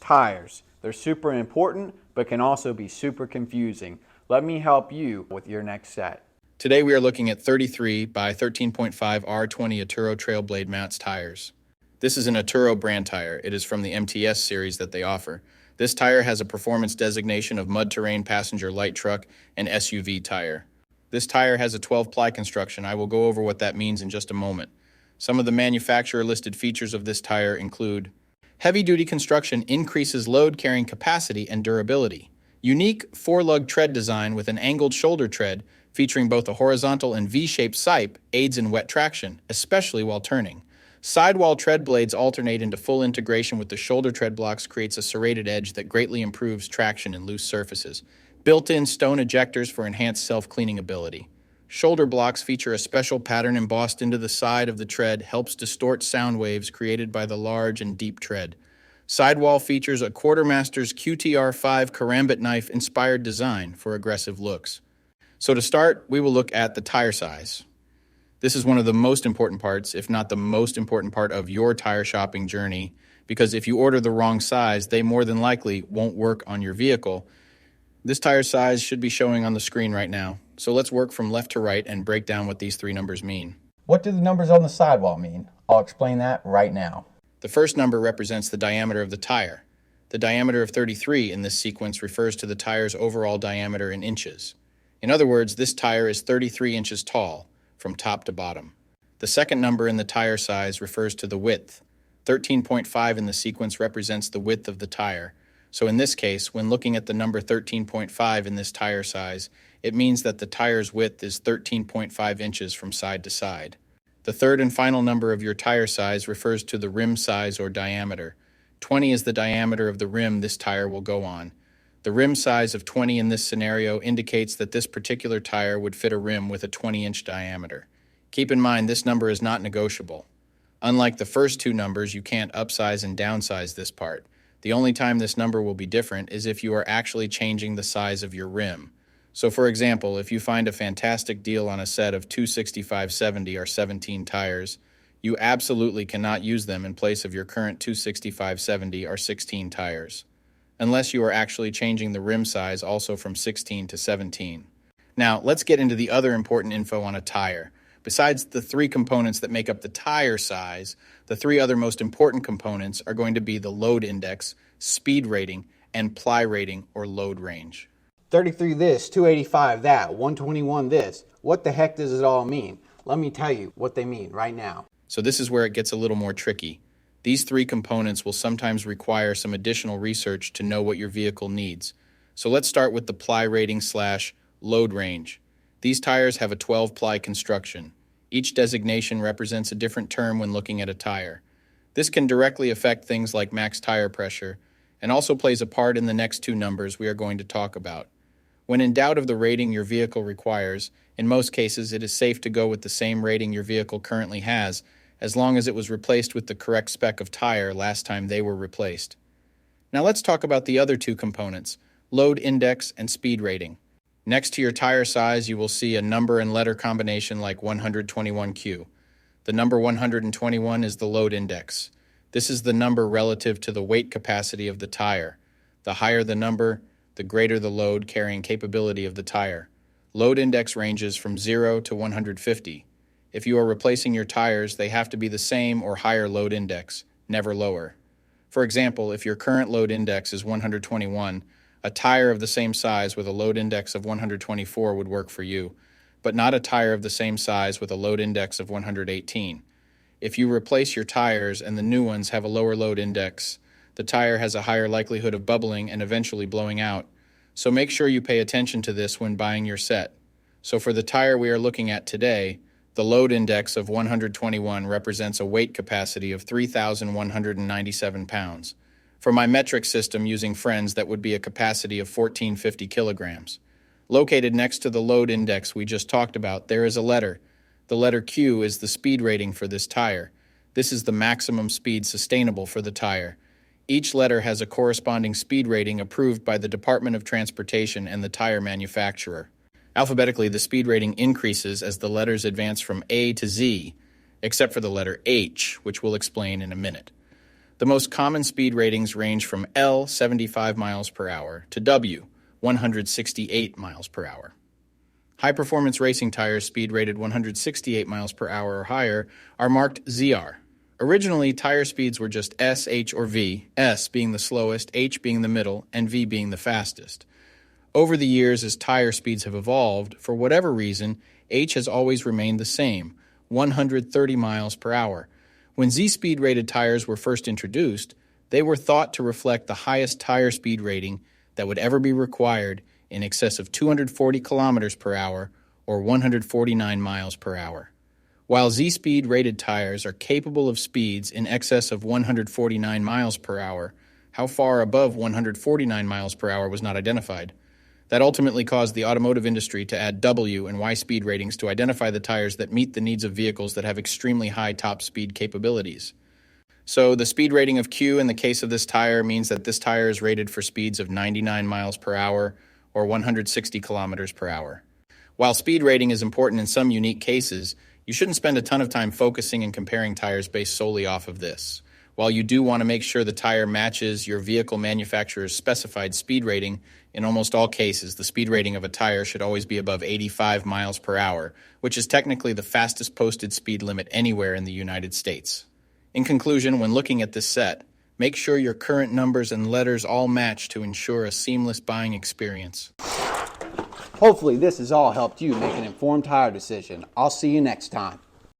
Tires. They're super important, but can also be super confusing. Let me help you with your next set. Today we are looking at 33 by 13.5R20 Atturo Trail Blade Mounts tires. This is an Atturo brand tire. It is from the MTS series that they offer. This tire has a performance designation of mud terrain passenger light truck and SUV tire. This tire has a 12-ply construction. I will go over what that means in just a moment. Some of the manufacturer listed features of this tire include: heavy-duty construction increases load carrying capacity and durability. Unique four-lug tread design with an angled shoulder tread featuring both a horizontal and V-shaped sipe aids in wet traction, especially while turning. Sidewall tread blades alternate into full integration with the shoulder tread blocks, creates a serrated edge that greatly improves traction in loose surfaces. Built-in stone ejectors for enhanced self-cleaning ability. Shoulder blocks feature a special pattern embossed into the side of the tread, helps distort sound waves created by the large and deep tread. Sidewall features a Quartermaster's QTR5 karambit knife-inspired design for aggressive looks. So to start, we will look at the tire size. This is one of the most important parts, if not the most important part of your tire shopping journey, because if you order the wrong size, they more than likely won't work on your vehicle. This tire size should be showing on the screen right now. So let's work from left to right and break down what these three numbers mean. What do the numbers on the sidewall mean? I'll explain that right now. The first number represents the diameter of the tire. The diameter of 33 in this sequence refers to the tire's overall diameter in inches. In other words, this tire is 33 inches tall, from top to bottom. The second number in the tire size refers to the width. 13.5 in the sequence represents the width of the tire. So in this case, when looking at the number 13.5 in this tire size, it means that the tire's width is 13.5 inches from side to side. The third and final number of your tire size refers to the rim size or diameter. 20 is the diameter of the rim this tire will go on. The rim size of 20 in this scenario indicates that this particular tire would fit a rim with a 20-inch diameter. Keep in mind, this number is not negotiable. Unlike the first two numbers, you can't upsize and downsize this part. The only time this number will be different is if you are actually changing the size of your rim. So for example, if you find a fantastic deal on a set of 265/70 or 17 tires, you absolutely cannot use them in place of your current 265/70 or 16 tires, unless you are actually changing the rim size also from 16 to 17. Now, let's get into the other important info on a tire. Besides the three components that make up the tire size, the three other most important components are going to be the load index, speed rating, and ply rating or load range. 33 this, 285 that, 121 this. What the heck does it all mean? Let me tell you what they mean right now. So this is where it gets a little more tricky. These three components will sometimes require some additional research to know what your vehicle needs. So let's start with the ply rating / load range. These tires have a 12-ply construction. Each designation represents a different term when looking at a tire. This can directly affect things like max tire pressure, and also plays a part in the next two numbers we are going to talk about. When in doubt of the rating your vehicle requires, in most cases it is safe to go with the same rating your vehicle currently has, as long as it was replaced with the correct spec of tire last time they were replaced. Now let's talk about the other two components, load index and speed rating. Next to your tire size, you will see a number and letter combination like 121Q. The number 121 is the load index. This is the number relative to the weight capacity of the tire. The higher the number, the greater the load carrying capability of the tire. Load index ranges from 0 to 150. If you are replacing your tires, they have to be the same or higher load index, never lower. For example, if your current load index is 121, a tire of the same size with a load index of 124 would work for you, but not a tire of the same size with a load index of 118. If you replace your tires and the new ones have a lower load index, the tire has a higher likelihood of bubbling and eventually blowing out. So make sure you pay attention to this when buying your set. So for the tire we are looking at today, the load index of 121 represents a weight capacity of 3,197 pounds. For my metric system using Friends, that would be a capacity of 1,450 kilograms. Located next to the load index we just talked about, there is a letter. The letter Q is the speed rating for this tire. This is the maximum speed sustainable for the tire. Each letter has a corresponding speed rating approved by the Department of Transportation and the tire manufacturer. Alphabetically, the speed rating increases as the letters advance from A to Z, except for the letter H, which we'll explain in a minute. The most common speed ratings range from L, 75 miles per hour, to W, 168 miles per hour. High-performance racing tires speed rated 168 miles per hour or higher are marked ZR. Originally, tire speeds were just S, H, or V, S being the slowest, H being the middle, and V being the fastest. Over the years, as tire speeds have evolved, for whatever reason, H has always remained the same, 130 miles per hour. When Z-speed rated tires were first introduced, they were thought to reflect the highest tire speed rating that would ever be required, in excess of 240 kilometers per hour or 149 miles per hour. While Z-speed rated tires are capable of speeds in excess of 149 miles per hour, how far above 149 miles per hour was not identified. That ultimately caused the automotive industry to add W and Y speed ratings to identify the tires that meet the needs of vehicles that have extremely high top speed capabilities. So the speed rating of Q in the case of this tire means that this tire is rated for speeds of 99 miles per hour or 160 kilometers per hour. While speed rating is important in some unique cases, you shouldn't spend a ton of time focusing and comparing tires based solely off of this. While you do want to make sure the tire matches your vehicle manufacturer's specified speed rating, in almost all cases, the speed rating of a tire should always be above 85 miles per hour, which is technically the fastest posted speed limit anywhere in the United States. In conclusion, when looking at this set, make sure your current numbers and letters all match to ensure a seamless buying experience. Hopefully this has all helped you make an informed tire decision. I'll see you next time.